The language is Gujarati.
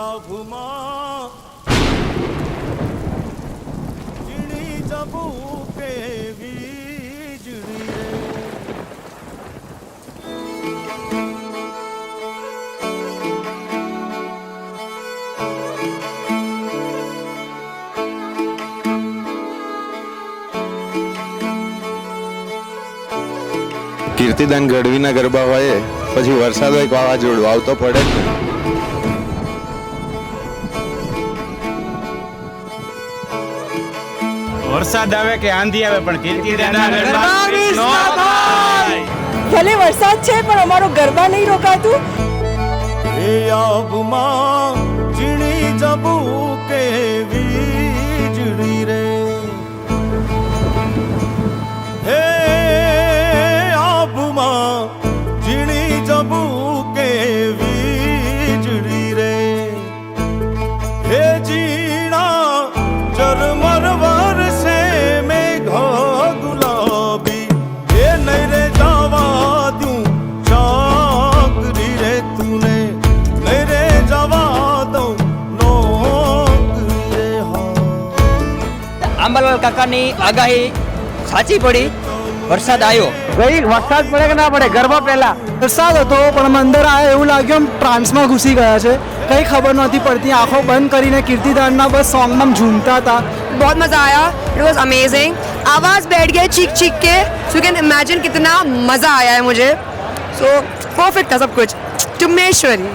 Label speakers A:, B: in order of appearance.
A: આભમાં ઝીણી જબુ કેવી વીજળી રે.
B: કીર્તિદાન ગઢવીના ગરબા હોય પછી વરસાદ હોય વાવાઝોડું આવતો પડે જ ને.
C: વરસાદ આવે કે આંધી આવે પણ કીર્તિદાનના
D: ભલે વરસાદ છે પણ અમારો ગરબા નહીં રોકાતું.
A: એ આભમાં ઝીણી જબુ કેવી વીજળી રે. હે આભમાં ઝીણી જબુ કેવી વીજળી રે. હે ઝીણા ઝરમર વરસે મેઘા ગુલાબી એ નહીં રે જવા દઉં ચાકરી રે તુને નહીં રે જવા દઉં નોકરી રે. હા
E: આંબાલાલ કાકાની આગાહી સાચી પડી. વરસાદ આવ્યો.
F: ભાઈ વરસાદ પડે કે ના પડે ગરબા પહેલા વરસાદ હતો પણ અમે અંદર આવ્યા એવું લાગ્યું આમ ટ્રાન્સમાં ઘૂસી ગયા છે. કઈ ખબર નહોતી પડતી. આંખો બંધ કરીને કીર્તિદાનના બસ સોંગમાં ઝૂમતા હતા.
D: बहुत मजा आया. It was amazing. आवाज बैठ गई चीख चीख के. सो यू कैन इमेजिन कितना मजा आया है मुझे. सो परफेक्ट था सब कुछ. टुमेश्वरी.